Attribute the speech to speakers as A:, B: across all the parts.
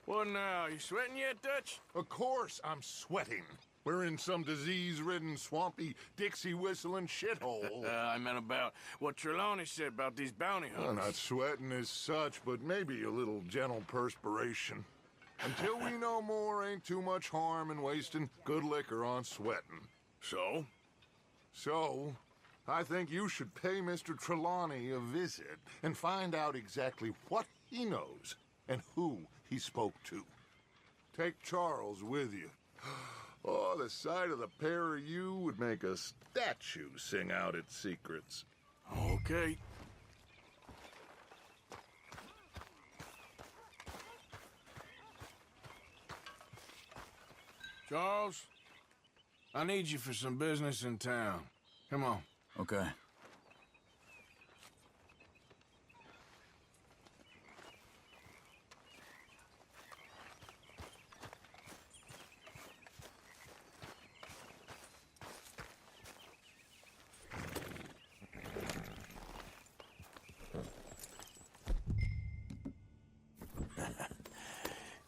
A: What now? You sweating yet, Dutch?
B: Of course I'm sweating. We're in some disease-ridden, swampy, Dixie-whistling shithole.
A: I meant about what Trelawney said about these bounty
B: Well,
A: hunters.
B: not sweating as such, but maybe a little gentle perspiration. Until we know more, ain't too much harm in wasting good liquor on sweating.
A: So?
B: So, I think you should pay Mr. Trelawney a visit and find out exactly what he knows and who he spoke to. Take Charles with you. Oh, the sight of the pair of you would make a statue sing out its secrets.
A: Okay. Charles, I need you for some business in town. Come on.
C: Okay.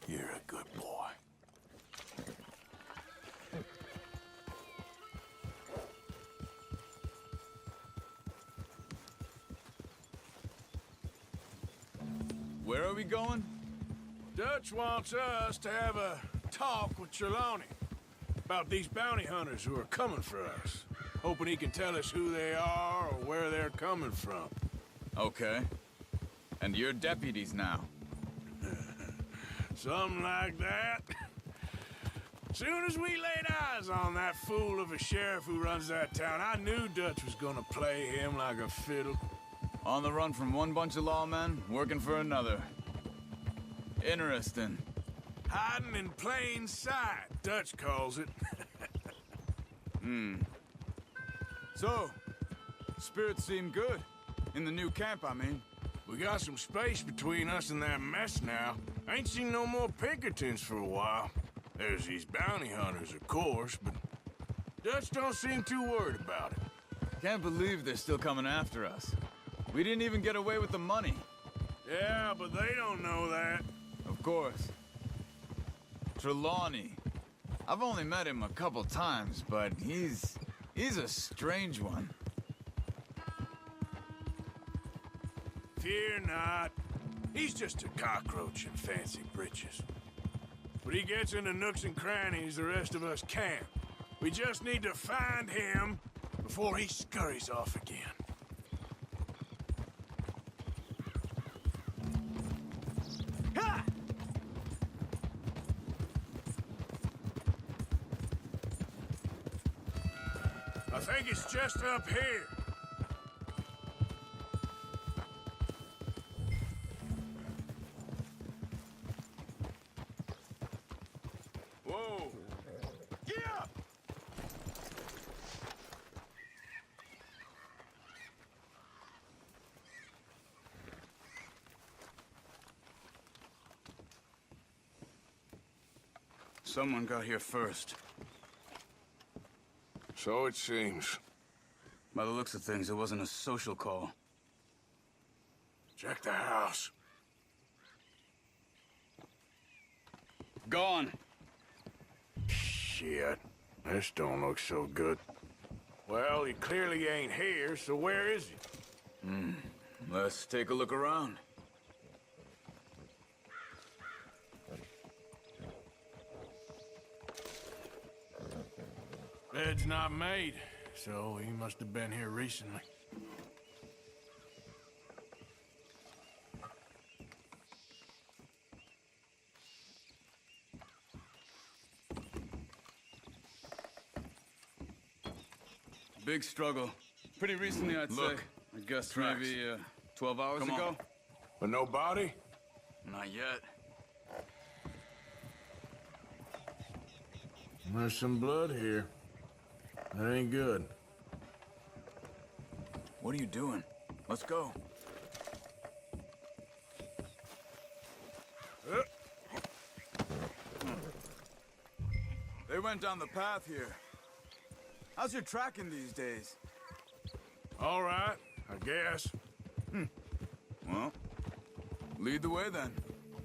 A: You're a good boy.
C: Where are we going?
A: Dutch wants us to have a talk with Trelawney about these bounty hunters who are coming for us. Hoping he can tell us who they are or where they're coming from.
C: Okay. And you're deputies now.
A: Something like that. Soon as we laid eyes on that fool of a sheriff who runs that town, I knew Dutch was gonna play him like a fiddle.
C: On the run from one bunch of lawmen, working for another. Interesting.
A: Hiding in plain sight, Dutch calls it.
C: So, spirits seem good. In the new camp, I mean.
A: We got some space between us and that mess now. Ain't seen no more Pinkertons for a while. There's these bounty hunters, of course, but Dutch don't seem too worried about it.
C: Can't believe they're still coming after us. We didn't even get away with the money.
A: Yeah, but they don't know that.
C: Of course. Trelawney. I've only met him a couple times, but he's a strange one.
A: Fear not. He's just a cockroach in fancy breeches. But he gets into nooks and crannies the rest of us can't. We just need to find him before he scurries off again. Ha! I think it's just up here. Whoa! Yeah!
C: Someone got here first.
A: So it seems.
C: By the looks of things, it wasn't a social call.
A: Check the house.
C: Gone.
A: Shit. This don't look so good. Well, he clearly ain't here, so where is he?
C: Let's take a look around.
A: Bed's not made, so he must have been here recently.
C: Big struggle. Pretty recently, I'd say.
A: Look.
C: I guess
A: Tracks.
C: maybe 12 hours
A: Come
C: ago?
A: on. But no body?
C: Not yet.
A: There's some blood here. That ain't good.
C: What are you doing? Let's go. They went down the path here. How's your tracking these days?
A: All right, I guess.
C: Well, lead the way then.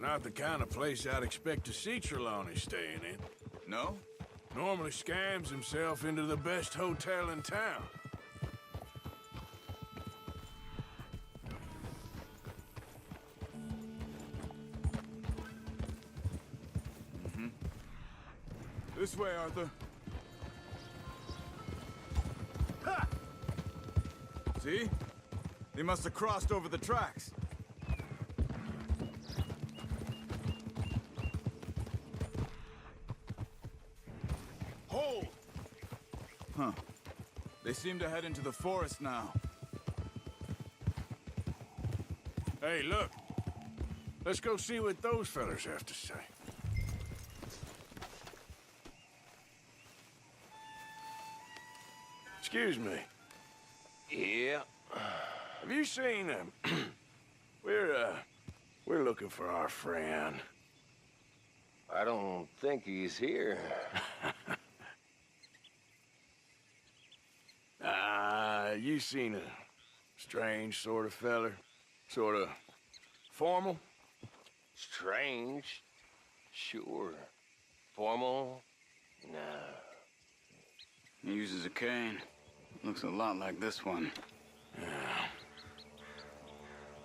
A: Not the kind of place I'd expect to see Trelawney staying in.
C: No?
A: Normally scams himself into the best hotel in town.
C: This way, Arthur.
A: Ha!
C: See? They must have crossed over the tracks.
A: Hold!
C: Huh. They seem to head into the forest now.
A: Hey, look. Let's go see what those fellas have to say. Excuse me.
D: Yeah.
A: Have you seen him? We're looking for our friend.
D: I don't think he's here.
A: You seen a strange sort of feller? Sort of formal?
D: Strange? Sure. Formal? Nah.
C: He uses a cane. Looks a lot like this one.
A: Yeah.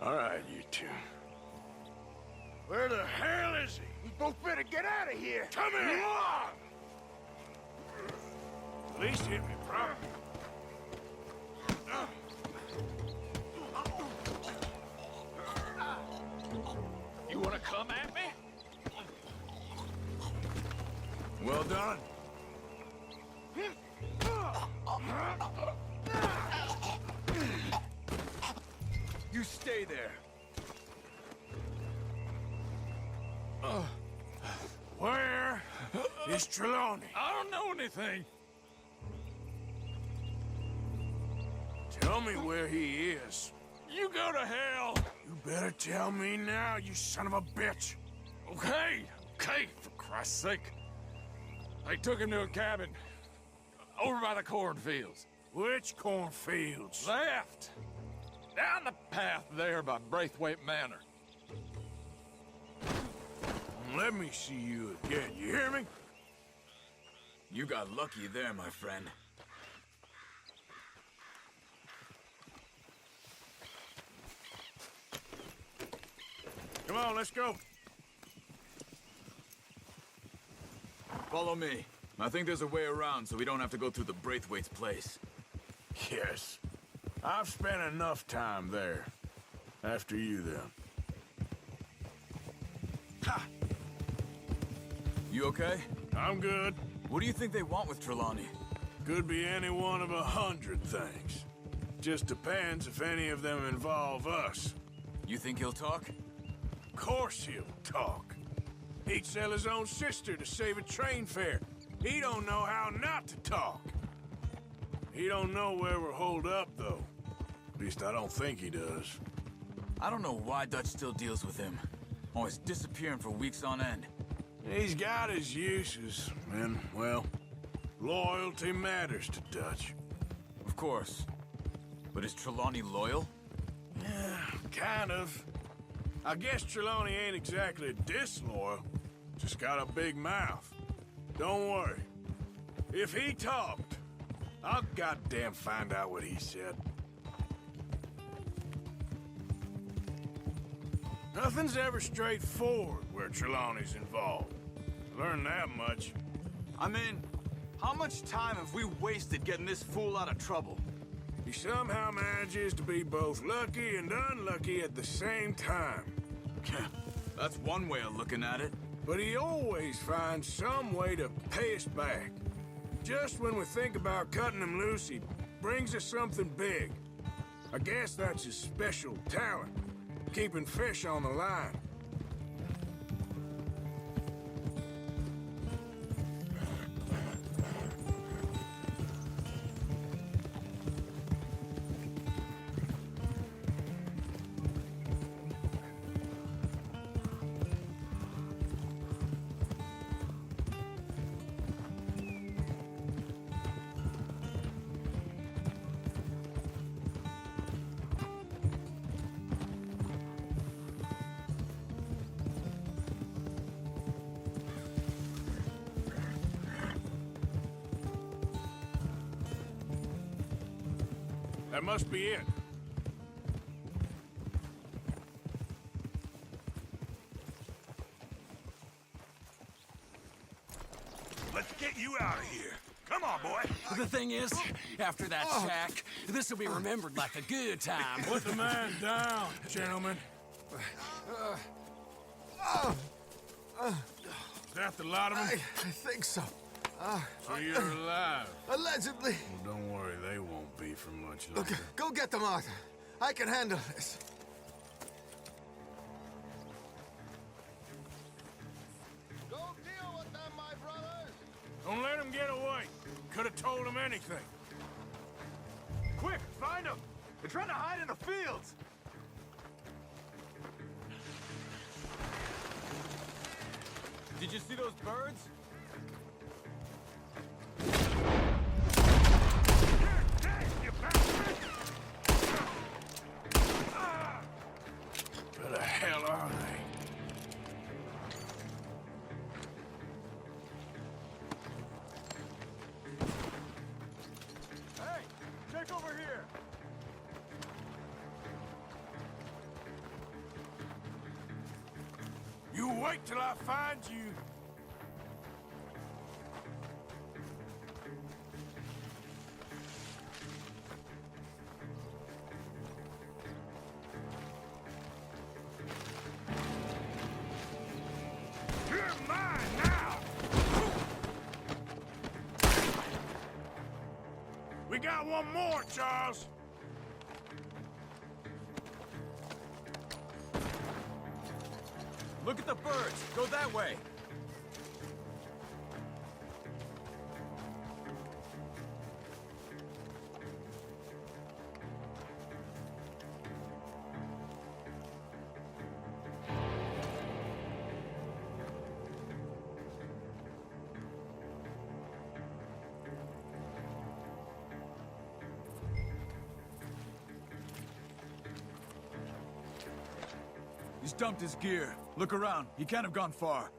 A: All right, you two. Where the hell is he?
B: You both better get out of here!
A: Come here! At least hit me properly.
D: You wanna come at me?
A: Well done.
C: You stay there.
A: Where is Trelawney?
D: I don't know anything.
A: Tell me where he is.
D: You go to hell.
A: You better tell me now, you son of a bitch.
D: Okay, for Christ's sake. They took him to a cabin over by the cornfields.
A: Which cornfields?
D: Left. Down the path there by Braithwaite Manor.
A: Let me see you again, you hear me?
C: You got lucky there, my friend.
A: Come on, let's go.
C: Follow me. I think there's a way around so we don't have to go through the Braithwaite's place.
A: Yes. I've spent enough time there. After you, then.
C: Ha! You okay?
A: I'm good.
C: What do you think they want with Trelawney?
A: Could be any one of 100 things. Just depends if any of them involve us.
C: You think he'll talk?
A: Of course he'll talk. He'd sell his own sister to save a train fare. He don't know how not to talk. He don't know where we're holed up, though. At least I don't think he does.
C: I don't know why Dutch still deals with him. Always disappearing for weeks on end.
A: He's got his uses, and, well, loyalty matters to Dutch.
C: Of course. But is Trelawney loyal?
A: Yeah, kind of. I guess Trelawney ain't exactly disloyal. Just got a big mouth. Don't worry. If he talked, I'll goddamn find out what he said. Nothing's ever straightforward where Trelawney's involved. Learned that much.
C: I mean, how much time have we wasted getting this fool out of trouble?
A: He somehow manages to be both lucky and unlucky at the same time.
C: That's one way of looking at it.
A: But he always finds some way to pay us back. Just when we think about cutting him loose, he brings us something big. I guess that's his special talent, keeping fish on the line. That must be it.
E: Let's get you out of here. Come on, boy.
F: The thing is, after that shack, this will be remembered like a good time.
A: Put the man down, gentlemen. Is that the lot of them?
G: I think so.
A: So you're alive.
G: Allegedly.
A: Well, don't worry, they won't be for much
G: Look,
A: longer.
G: go get them, Arthur. I can handle this.
B: Go deal with them, my brothers!
A: Don't let them get away. Could have told them anything.
E: Quick, find them. They're trying to hide in the fields.
C: Did you see those birds?
E: You bastard!
A: Where the hell are they?
E: Hey, check over here.
A: You wait till I find you.
E: You're mine now.
A: We got one more, Charles.
C: Look at the birds. Go that way. He's dumped his gear. Look around. He can't have gone far.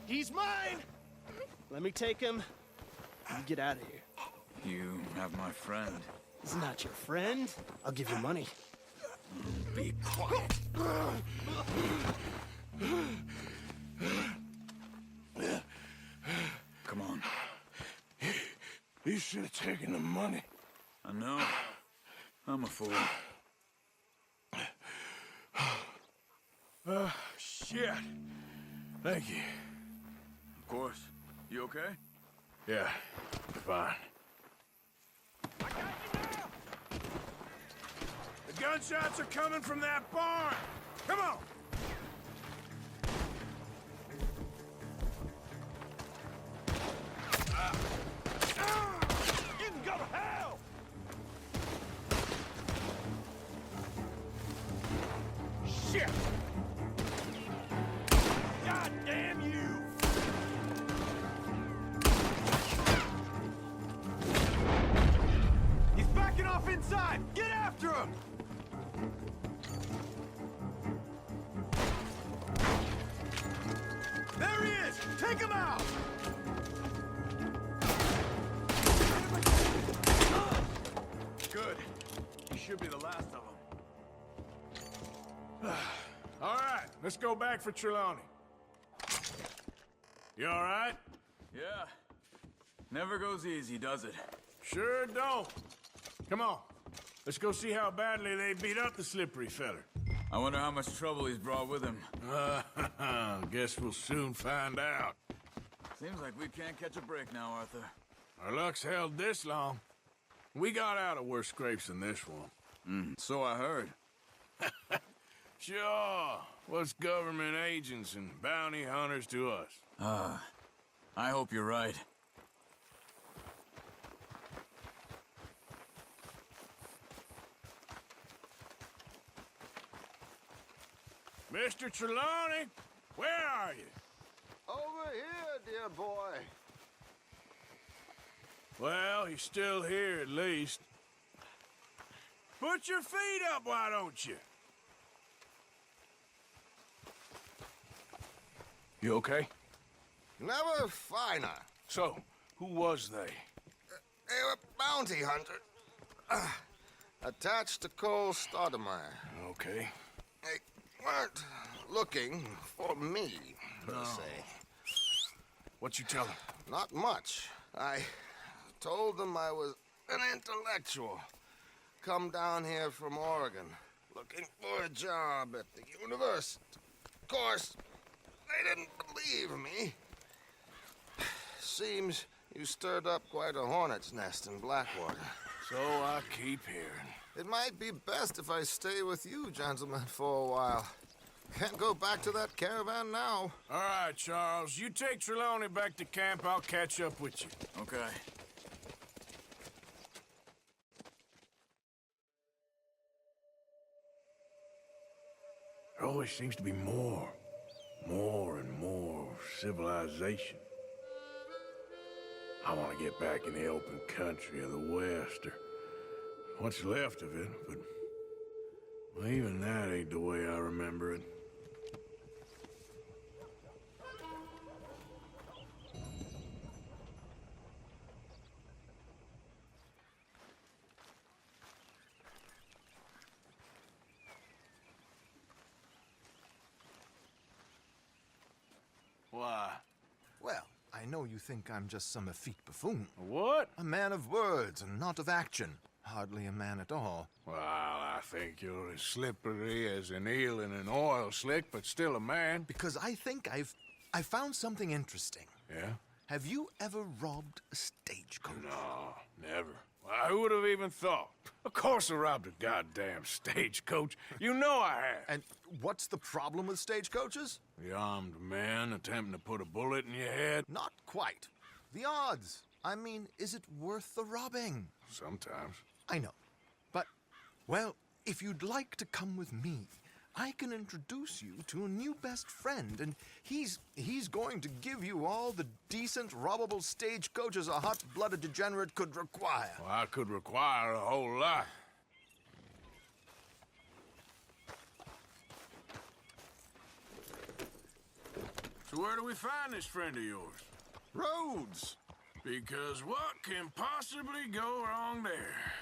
H: He's mine! Let me take him. You get out of here.
C: You have my friend.
H: He's not your friend. I'll give you money.
C: Be quiet. Come on.
A: You should have taken the money.
C: I know. I'm a fool.
A: Shit. Thank you.
C: Of course. You okay?
A: Yeah, fine. The gunshots are coming from that barn. Come on.
E: You can go to hell.
A: Shit.
E: God damn you. He's backing off inside. Get after him. There he is. Take him out.
C: Good. He should be the last of them.
A: All right, let's go back for Trelawney. You all right?
C: Yeah. Never goes easy, does it?
A: Sure don't. Come on. Let's go see how badly they beat up the slippery feller.
C: I wonder how much trouble he's brought with him.
A: Guess we'll soon find out.
C: Seems like we can't catch a break now, Arthur.
A: Our luck's held this long. We got out of worse scrapes than this one.
C: So I heard.
A: Sure. What's government agents and bounty hunters to us?
C: I hope you're right.
A: Mr. Trelawney, where are you?
B: Over here, dear boy.
A: Well, he's still here at least. Put your feet up, why don't you? You okay?
G: Never finer.
A: So, who was they?
G: They were bounty hunter. Attached to Cole Stoudemire.
A: Okay.
G: They weren't looking for me, per se.
A: What you tell them?
G: Not much. I told them I was an intellectual. Come down here from Oregon, looking for a job at the university. Of course, they didn't believe me. Seems you stirred up quite a hornet's nest in Blackwater.
A: So I keep hearing.
G: It might be best if I stay with you, gentlemen, for a while. Can't go back to that caravan now.
A: All right, Charles. You take Trelawney back to camp. I'll catch up with you.
C: Okay.
A: There always seems to be more and more civilization. I want to get back in the open country of the West, or what's left of it, but well, even that ain't the way I remember it. Why?
G: Well, I know you think I'm just some effete buffoon.
A: What?
G: A man of words and not of action. Hardly a man at all.
A: Well, I think you're as slippery as an eel in an oil slick, but still a man.
G: Because I think I found something interesting.
A: Yeah?
G: Have you ever robbed a stagecoach?
A: No, never. Why, who would have even thought? Of course I robbed a goddamn stagecoach. You know I have.
G: And what's the problem with stagecoaches?
A: The armed man attempting to put a bullet in your head?
G: Not quite. The odds. I mean, is it worth the robbing?
A: Sometimes.
G: I know. But, well, if you'd like to come with me, I can introduce you to a new best friend, and he's going to give you all the decent, robbable stagecoaches a hot-blooded degenerate could require.
A: Well, I could require a whole lot. So where do we find this friend of yours?
G: Roads.
A: Because what can possibly go wrong there?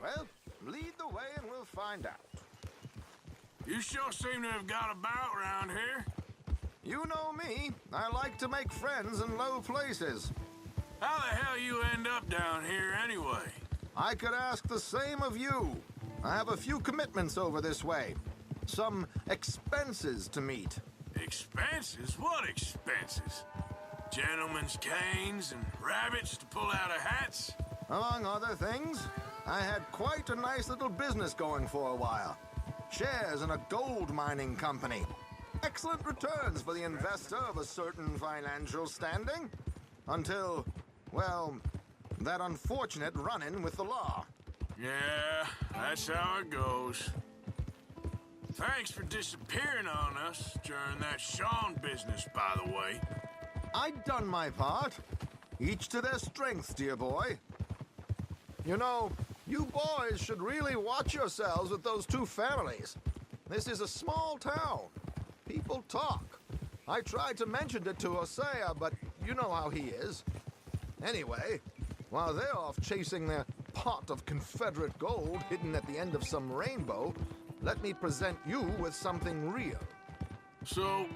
G: Well, lead the way and we'll find out.
A: You sure seem to have got about around here.
G: You know me. I like to make friends in low places.
A: How the hell you end up down here anyway?
G: I could ask the same of you. I have a few commitments over this way. Some expenses to meet.
A: Expenses? What expenses? Gentlemen's canes and rabbits to pull out of hats?
G: Among other things, I had quite a nice little business going for a while. Shares in a gold mining company. Excellent returns for the investor of a certain financial standing. Until, well, that unfortunate run-in with the law.
A: Yeah, that's how it goes. Thanks for disappearing on us during that Sean business, by the way.
G: I'd done my part. Each to their strengths, dear boy. You know, you boys should really watch yourselves with those two families. This is a small town. People talk. I tried to mention it to Hosea, but you know how he is. Anyway, while they're off chasing their pot of Confederate gold hidden at the end of some rainbow, let me present you with something real.
A: So,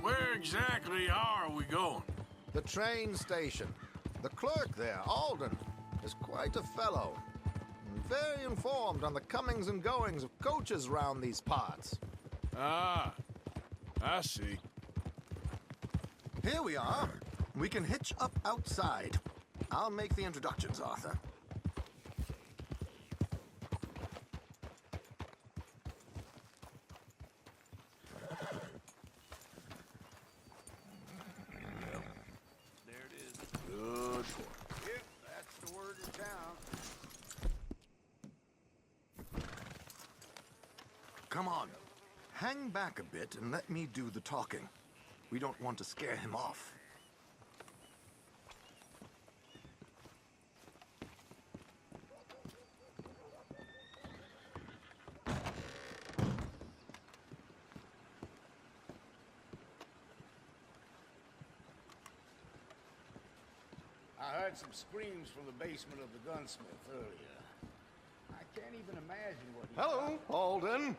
A: where exactly are we going?
G: The train station. The clerk there, Alden, is quite a fellow. Very informed on the comings and goings of coaches round these parts.
A: Ah, I see.
G: Here we are. We can hitch up outside. I'll make the introductions, Arthur.
A: There it is. Good.
E: Yep, that's the word in town.
G: Come on. Hang back a bit and let me do the talking. We don't want to scare him off.
I: heard some screams from the basement of the gunsmith earlier. I can't even imagine what he...
G: Hello, Alden.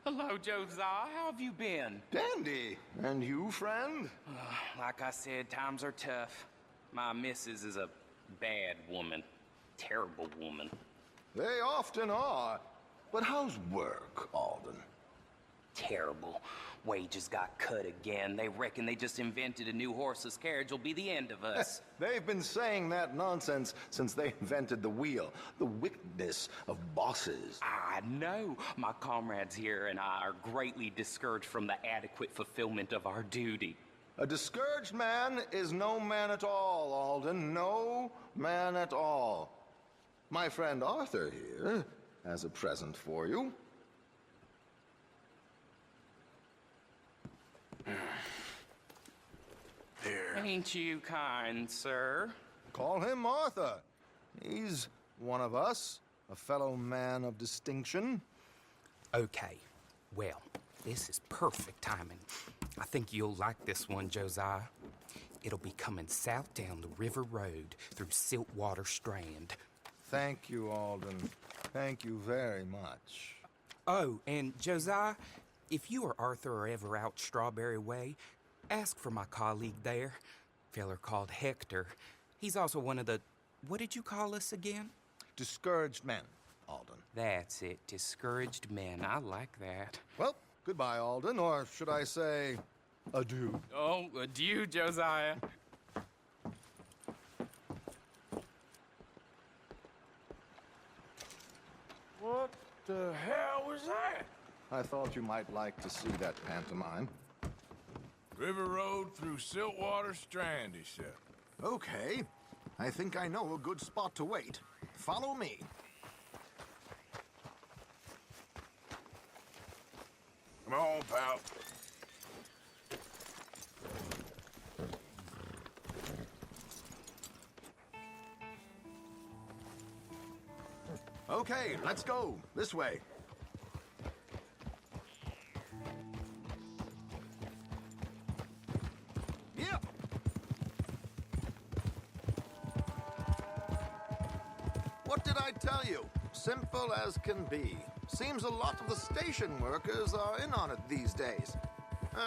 J: Hello, Josiah. How have you been?
G: Dandy. And you, friend?
J: Like I said, times are tough. My missus is a bad woman. Terrible woman.
G: They often are. But how's work, Alden?
J: Terrible. Wages got cut again. They reckon they just invented a new horseless carriage will be the end of us.
G: They've been saying that nonsense since they invented the wheel. The wickedness of bosses.
J: I know. My comrades here and I are greatly discouraged from the adequate fulfillment of our duty.
G: A discouraged man is no man at all, Alden. No man at all. My friend Arthur here has a present for you.
A: Here.
J: Ain't you kind, sir?
G: Call him Arthur. He's one of us, a fellow man of distinction.
J: Okay. Well, this is perfect timing. I think you'll like this one, Josiah. It'll be coming south down the river road through Siltwater Strand.
G: Thank you, Alden. Thank you very much.
J: Oh, and Josiah, if you or Arthur are ever out Strawberry Way, ask for my colleague there, feller called Hector. He's also one of the... What did you call us again?
G: Discouraged men, Alden.
J: That's it, discouraged men. I like that.
G: Well, goodbye, Alden, or should I say, adieu.
J: Oh, adieu, Josiah.
A: What the hell was that?
G: I thought you might like to see that pantomime.
A: River Road through Siltwater Strand, he said.
G: Okay. I think I know a good spot to wait. Follow me.
A: Come on, pal.
G: Okay, let's go. This way. Yep. What did I tell you? Simple as can be. Seems a lot of the station workers are in on it these days.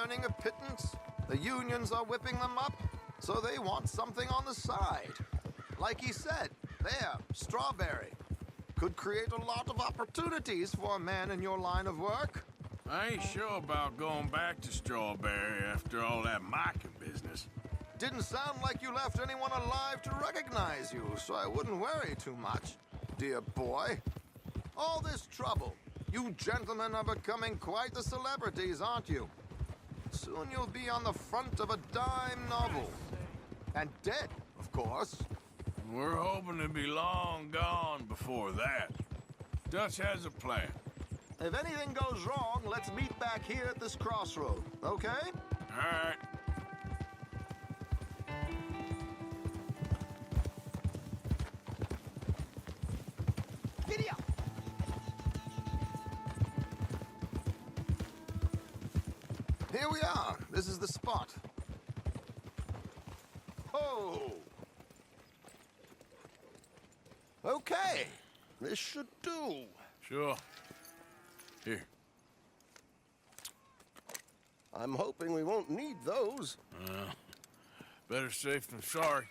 G: Earning a pittance, the unions are whipping them up, so they want something on the side. Like he said, there, Strawberry. Could create a lot of opportunities for a man in your line of work.
A: I ain't sure about going back to Strawberry after all that mocking business.
G: Didn't sound like you left anyone alive to recognize you, so I wouldn't worry too much, dear boy. All this trouble. You gentlemen are becoming quite the celebrities, aren't you? Soon you'll be on the front of a dime novel. And dead, of course.
A: We're hoping to be long gone before that. Dutch has a plan.
G: If anything goes wrong, let's meet back here at this crossroad, okay?
A: All right.
G: Giddy up! Here we are. This is the spot. Oh! Okay. This should do.
A: Sure. Here.
K: I'm hoping we won't need those.
A: Better safe than sorry.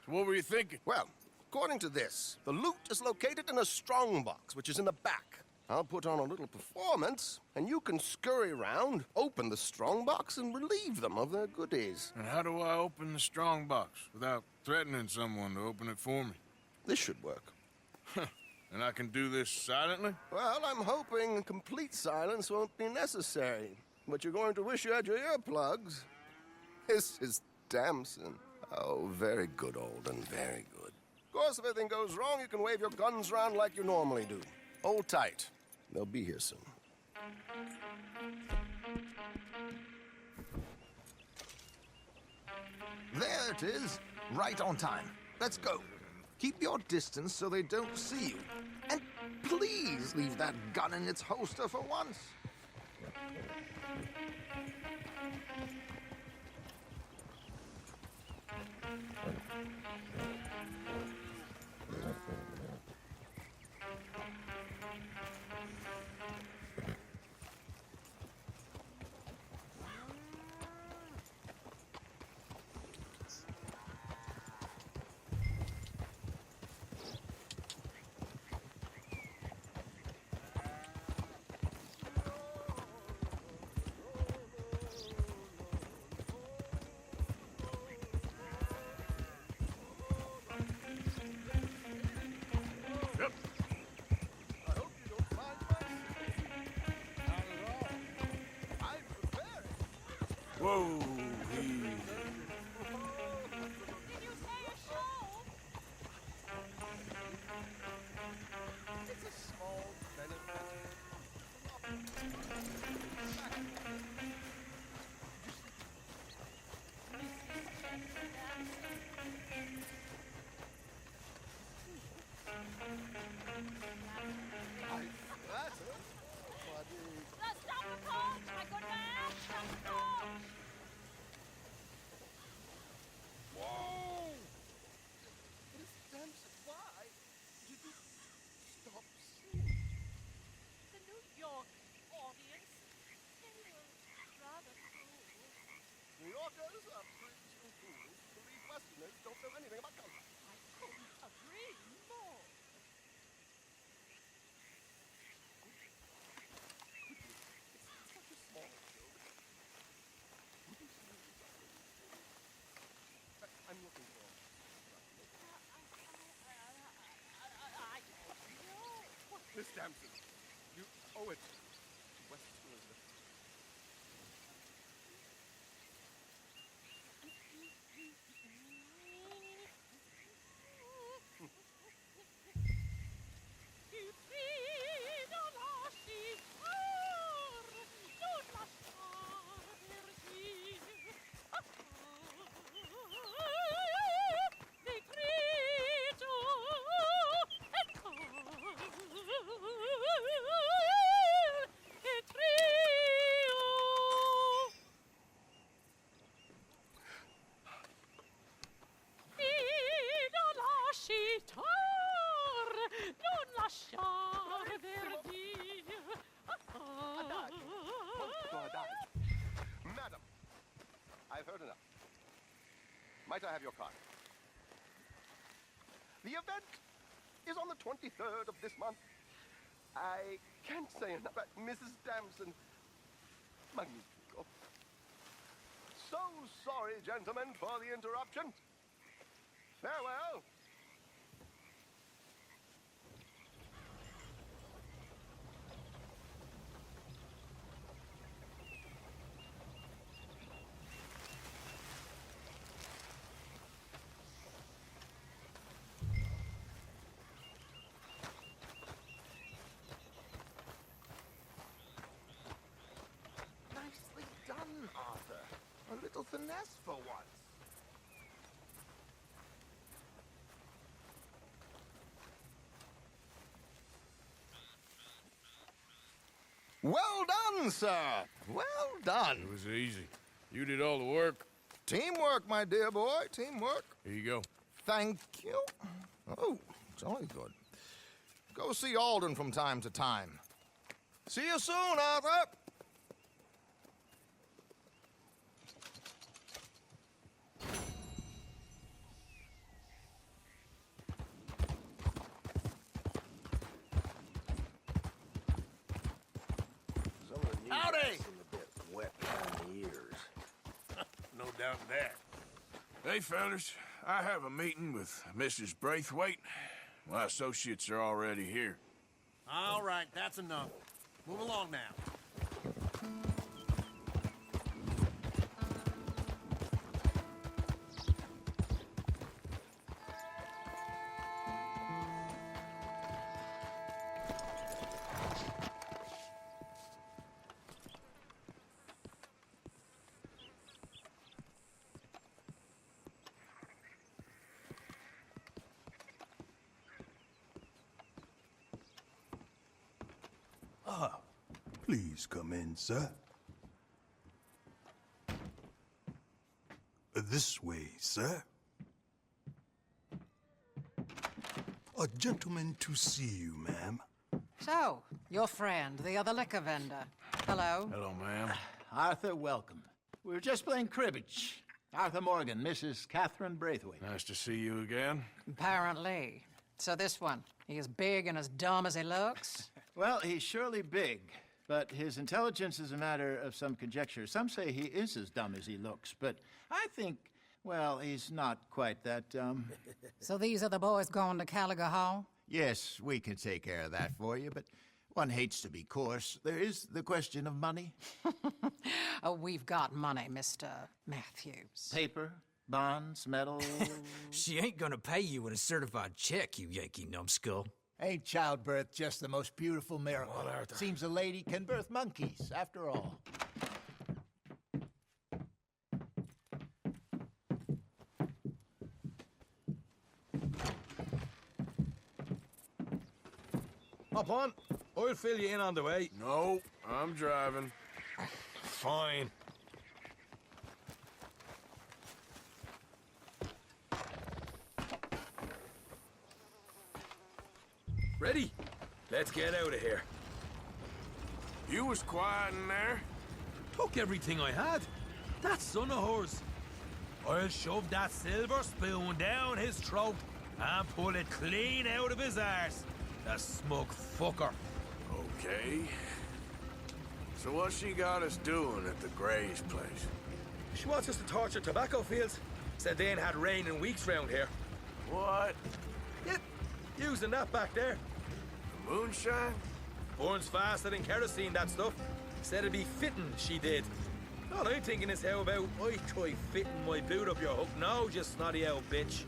A: So what were you thinking?
K: Well, according to this, the loot is located in a strongbox, which is in the back. I'll put on a little performance, and you can scurry around, open the strongbox, and relieve them of their goodies.
A: And how do I open the strong box without threatening someone to open it for me?
K: This should work.
A: And I can do this silently?
K: Well, I'm hoping complete silence won't be necessary. But you're going to wish you had your earplugs. This is Damson. Oh, very good, Alden, very good. Of course, if anything goes wrong, you can wave your guns around like you normally do. Hold tight. They'll be here soon.
G: There it is. Right on time. Let's go. Keep your distance so they don't see you. And please leave that gun in its holster for once.
A: Whoa, easy.
K: It's a small benefit.
L: Stop the coach, my good man! Stop the coach!
K: Whoa! Miss Dempsey, why did you stop singing?
L: The New York audience, they were rather cool.
K: New Yorkers are pretty cool. Believe Westerners don't know anything about color.
L: I couldn't agree more.
K: Such a small joke. I'm looking for.
L: I don't know.
K: Miss Dempsey, you owe it to Westerners. Madam, I've heard enough. Might I have your card? The event is on the 23rd of this month. I can't say enough about Mrs. Damson. Magnifico. So sorry, gentlemen, for the interruption. Farewell.
G: Nicely done, Arthur. A little finesse for once. Well done, sir. Well done.
A: It was easy. You did all the work.
G: Teamwork, my dear boy. Teamwork.
A: Here you go.
G: Thank you. Oh, jolly good. Go see Alden from time to time. See you soon, Arthur.
I: Howdy! A bit wet behind the ears.
A: No doubt in that. Hey, fellas, I have a meeting with Mrs. Braithwaite. My associates are already here.
M: All right, that's enough. Move along now.
N: Please come in, sir. This way, sir. A gentleman to see you, ma'am.
O: So, your friend, the other liquor vendor. Hello.
A: Hello, ma'am.
I: Arthur, welcome. We were just playing cribbage. Arthur Morgan, Mrs. Catherine Braithwaite.
A: Nice to see you again.
O: Apparently. So this one, he is big and as dumb as he looks?
I: Well, he's surely big, but his intelligence is a matter of some conjecture. Some say he is as dumb as he looks, but I think, well, he's not quite that dumb.
O: So these are the boys going to Caliga Hall?
P: Yes, we can take care of that for you, but
I: One hates to be coarse. There is the question of money.
O: Oh, we've got money, Mr. Matthews.
I: Paper, bonds, metal.
P: She ain't gonna pay you in a certified check, you Yankee numbskull.
I: Ain't childbirth just the most beautiful miracle? Seems a lady can birth monkeys, after all.
E: Hop on. I'll fill you in on the way.
A: No, I'm driving.
E: Fine.
Q: Ready? Let's get out of here.
A: You was quiet in there.
Q: Took everything I had. That son of hers. I'll shove that silver spoon down his throat and pull it clean out of his arse. The smug fucker.
A: Okay. So what's she got us doing at the Gray's place?
Q: She wants us to torture tobacco fields. Said they ain't had rain in weeks round here.
A: What?
Q: Yep, using that back there.
A: Moonshine?
Q: Burns faster than kerosene, that stuff. Said it'd be fitting, she did. All I'm thinking is how about I try fitting my boot up your hook now, you snotty old bitch.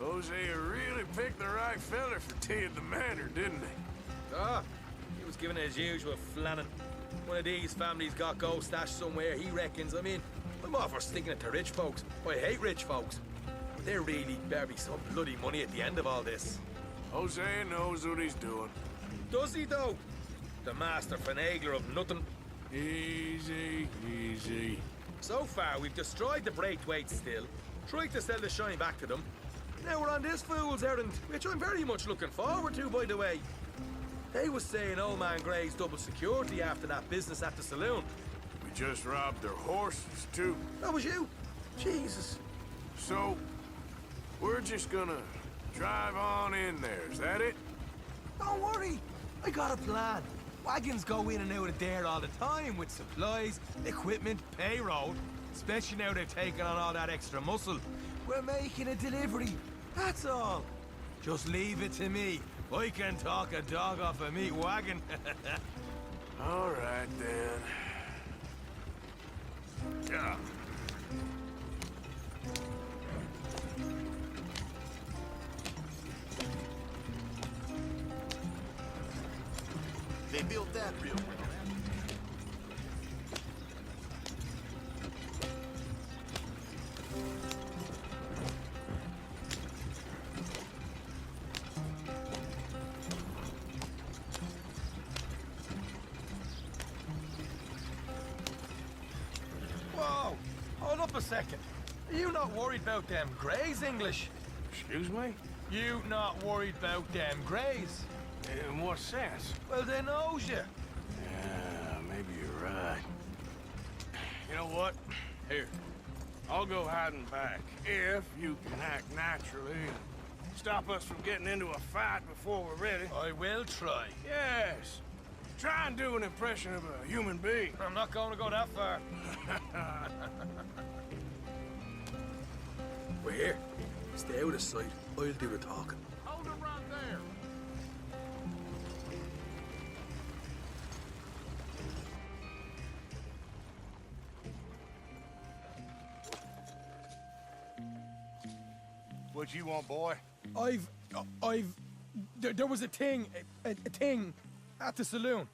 A: Hosea really picked the right feller for tea at the manor, didn't he?
Q: Ah, he was giving it his usual flannin'. One of these families got gold stashed somewhere, he reckons. I mean, I'm all for sticking it to rich folks. I hate rich folks. But there really better be some bloody money at the end of all this.
A: Hosea knows what he's doing.
Q: Does he, though? The master finagler of nothing.
A: Easy, easy.
Q: So far, we've destroyed the Braithwaite still, tried to sell the shine back to them. Now we're on this fool's errand, which I'm very much looking forward to, by the way. They was saying old man Gray's double security after that business at the saloon.
A: We just robbed their horses, too.
Q: That was you? Jesus.
A: So, we're just gonna drive on in there, is that it?
Q: Don't worry, I got a plan. Wagons go in and out of there all the time with supplies, equipment, payroll. Especially now they've taken on all that extra muscle. We're making a delivery, that's all. Just leave it to me. I can talk a dog off a meat wagon.
A: All right, then. Yeah.
E: They built that real well.
Q: Whoa, hold up a second. Are you not worried about them Greys, English?
A: Excuse me?
Q: You not worried about them Greys?
A: In what sense?
Q: Well, they knows you.
A: Yeah, maybe you're right. You know what? Here, I'll go hiding back. If you can act naturally and stop us from getting into a fight before we're ready.
Q: I will try.
A: Yes. Try and do an impression of a human being.
Q: I'm not going to go that far. We're here. Stay out of sight. I'll do the talking.
E: Hold it right there.
M: What you want, boy?
Q: There was a thing at the saloon.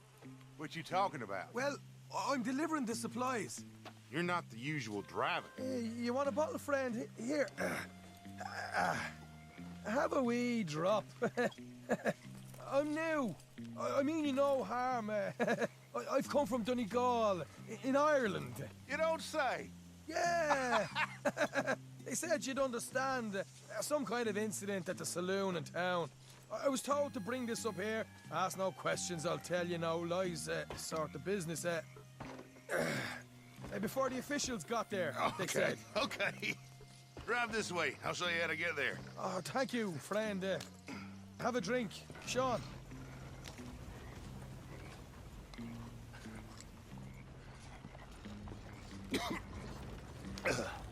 M: What you talking about?
Q: Well, I'm delivering the supplies.
M: You're not the usual driver.
Q: You want a bottle, friend? Here. Have a wee drop. I'm new. I mean you no harm. I've come from Donegal, in Ireland.
M: You don't say.
Q: Yeah. They said you'd understand. Some kind of incident at the saloon in town. I was told to bring this up here. Ask no questions, I'll tell you no lies. Sort of business. Before the officials got there, they said.
M: Okay. Drive this way. I'll show you how to get there.
Q: Oh, thank you, friend. Have a drink. Sean.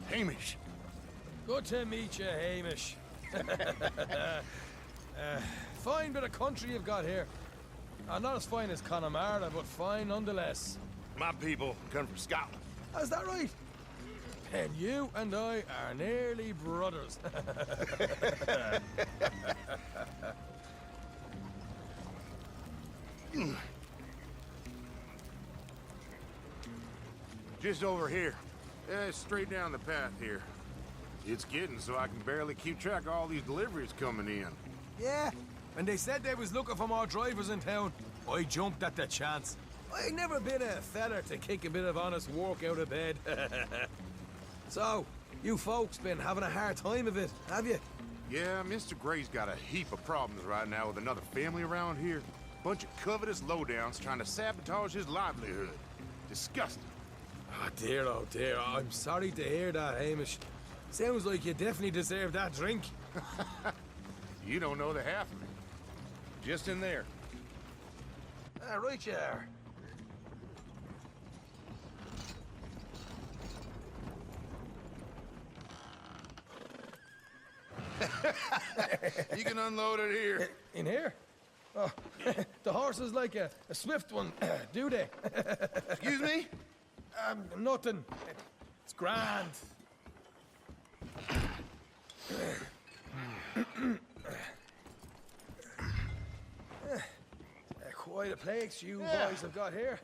M: Hamish.
Q: Good to meet you, Hamish. Fine bit of country you've got here. Not as fine as Connemara, but fine nonetheless.
E: My people come from Scotland.
Q: Is that right? And you and I are nearly brothers.
A: Just over here. Straight down the path here. It's getting so I can barely keep track of all these deliveries coming in.
Q: Yeah, and they said they was looking for more drivers in town. I jumped at the chance. I never been a feller to kick a bit of honest work out of bed. So, you folks been having a hard time of it, have you?
A: Yeah, Mr. Gray's got a heap of problems right now with another family around here. Bunch of covetous lowdowns trying to sabotage his livelihood. Disgusting.
Q: Oh dear, I'm sorry to hear that, Hamish. Sounds like you definitely deserve that drink.
A: You don't know the half of it. Just in there.
Q: Right you are.
A: You can unload it here.
Q: In here? Oh, the horse is like a swift one, do they?
A: Excuse me?
Q: Nothing. It's grand. Quite a place you boys have got here.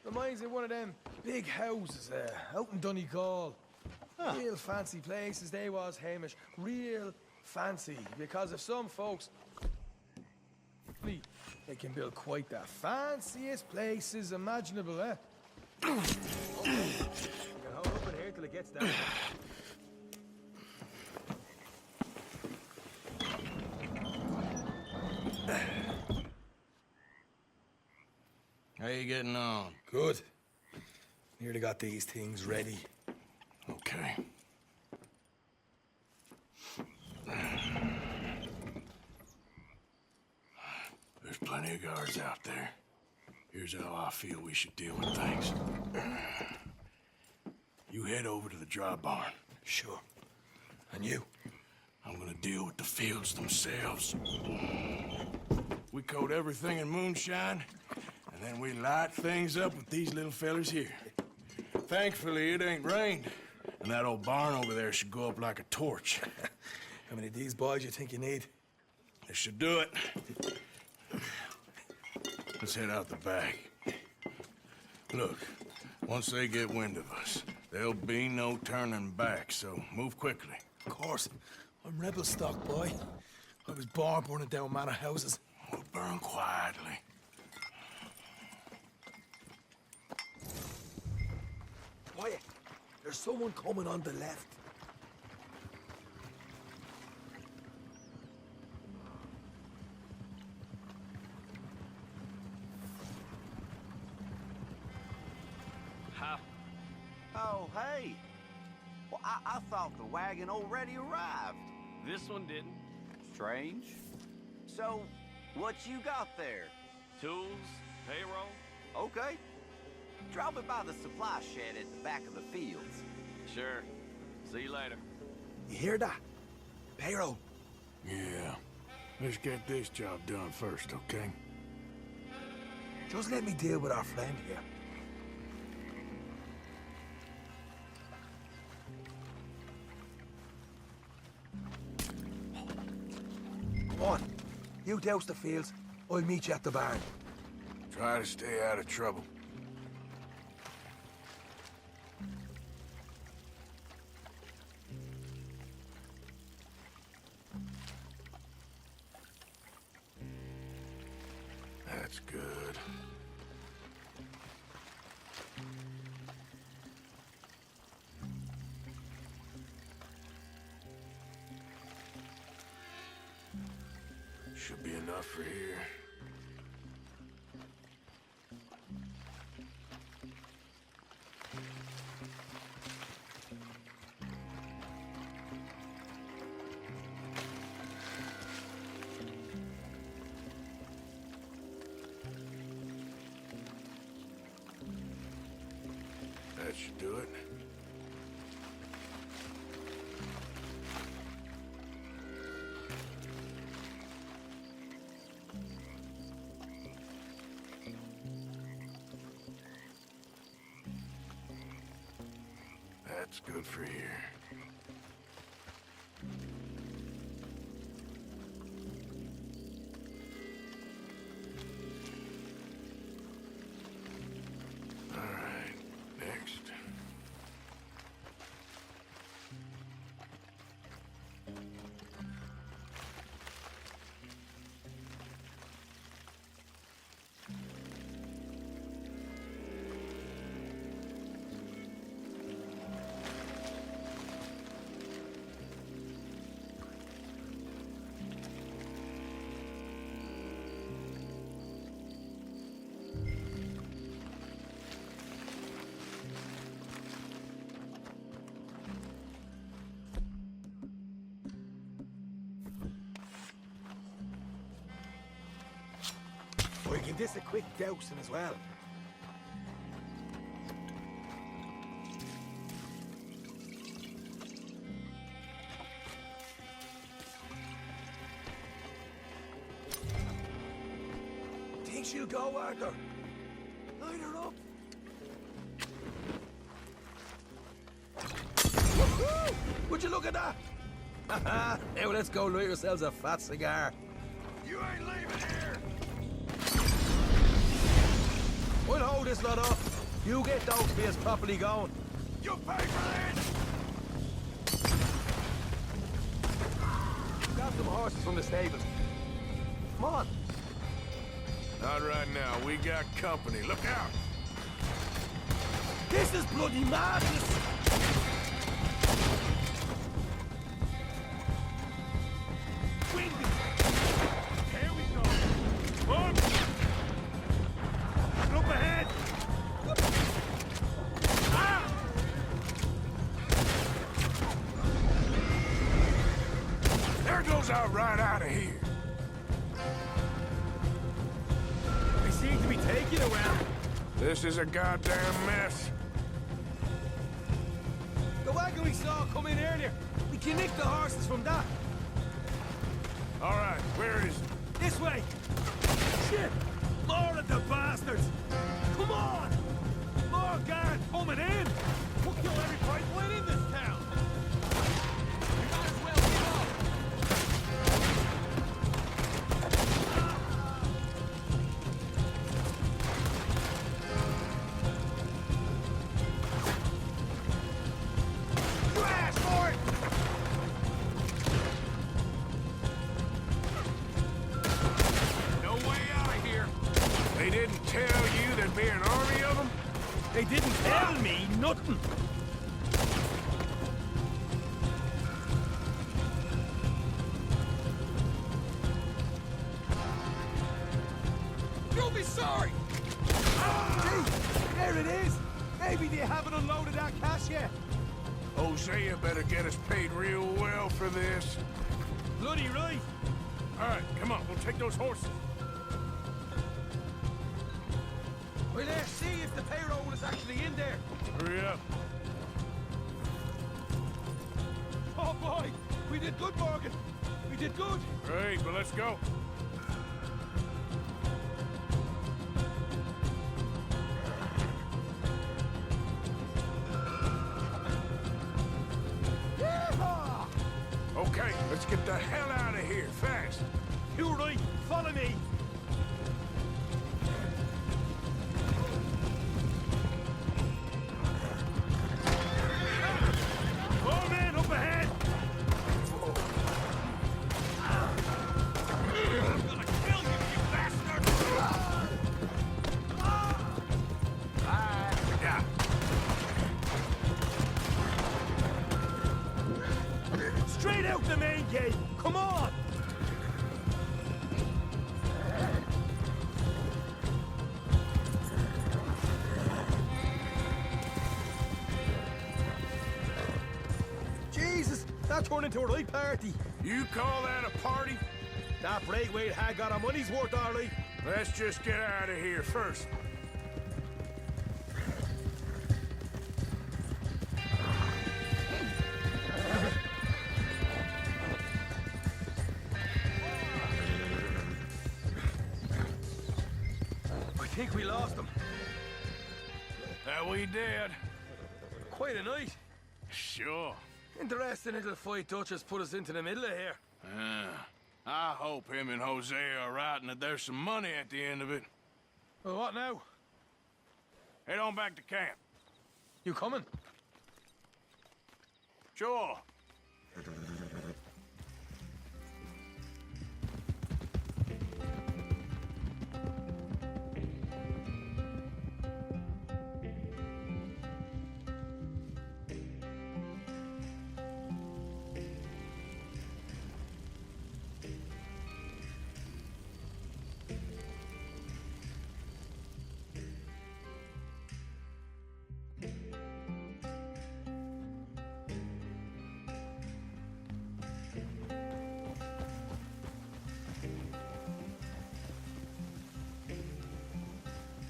Q: Reminds me of one of them big houses out in Donegal. Real fancy places they was, Hamish. Real fancy. Because if some folks... they can build quite the fanciest places imaginable, eh? Okay. You can hold up in here till it gets down.
A: How you getting on?
Q: Good. Nearly got these things ready.
A: Okay. There's plenty of guards out there. Here's how I feel we should deal with things. You head over to the dry barn.
Q: Sure. And you?
A: I'm gonna deal with the fields themselves. We coat everything in moonshine, and then we light things up with these little fellers here. Thankfully, it ain't rained, and that old barn over there should go up like a torch.
Q: How many of these boys you think you need?
A: This should do it. Let's head out the back. Look, once they get wind of us, there'll be no turning back, so move quickly.
Q: Of course. I'm rebel stock, boy. I was born burning down manor houses.
A: We'll burn quietly.
Q: Quiet. There's someone coming on the left.
R: Oh, hey. Well, I thought the wagon already arrived.
S: This one didn't.
R: Strange. So, what you got there?
S: Tools, payroll.
R: Okay. Drop it by the supply shed at the back of the fields.
S: Sure. See you later.
Q: You hear that? Payroll.
A: Yeah. Let's get this job done first, okay?
Q: Just let me deal with our friend here. Come on. You douse the fields. I'll meet you at the barn.
A: Try to stay out of trouble. That's good. Should be enough for here. That should do it. That's good for here. All right, next.
Q: We can this a quick dousing as well. Think she'll go, Arthur? Line her up. Woohoo! Would you look at that? Haha! Now let's go light yourselves a fat cigar.
D: You ain't leaving here!
Q: We'll hold this lot up. You get those beers properly going.
D: You pay for this!
Q: Grab some horses from the stables. Come on.
A: Not right now. We got company. Look out!
Q: This is bloody madness!
D: Windy! Here we go! Come! Look ahead! Ah!
A: There goes our right out of here.
Q: They seem to be taking around.
A: This is a goddamn mess.
Q: The wagon we saw come in earlier. We can nick the horses from that.
A: All right, where is it?
Q: This way. Shit! More of the bastards! Come on! More guards coming in! We'll kill every pipeline in this town! We might as well get off! You asked for it!
D: No way out of here!
A: They didn't tell you there'd be an army of them?
Q: They didn't tell me nothing! You'll be sorry! Gee, there it is! Maybe they haven't unloaded that cash yet.
A: Hosea better get us paid real well for this.
Q: Bloody right!
A: All right, come on, we'll take those horses.
Q: Well, let's see if the payroll is actually in there.
A: Hurry up.
Q: Oh boy, we did good, Morgan. We did good.
A: Great, but let's go.
Q: Yeehaw!
A: Okay, let's get the hell out of here, fast.
Q: You're right. Follow me.
A: More men up ahead!
D: I'm gonna kill you, you bastard!
A: Yeah.
Q: Straight out the main gate. Come on. Jesus, that turned into a right party.
A: You call that a party?
Q: That Braithwaite had got our money's worth, all right.
A: Let's just get out of here first.
Q: I think we lost them.
A: That we did.
Q: Quite a night.
A: Sure.
Q: Interesting little fight Dutchess put us into the middle of here.
A: I hope him and Jose are right and that there's some money at the end of it.
Q: Well, what now?
A: Head on back to camp.
Q: You coming?
A: Sure.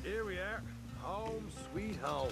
Q: Here we are. Home sweet home.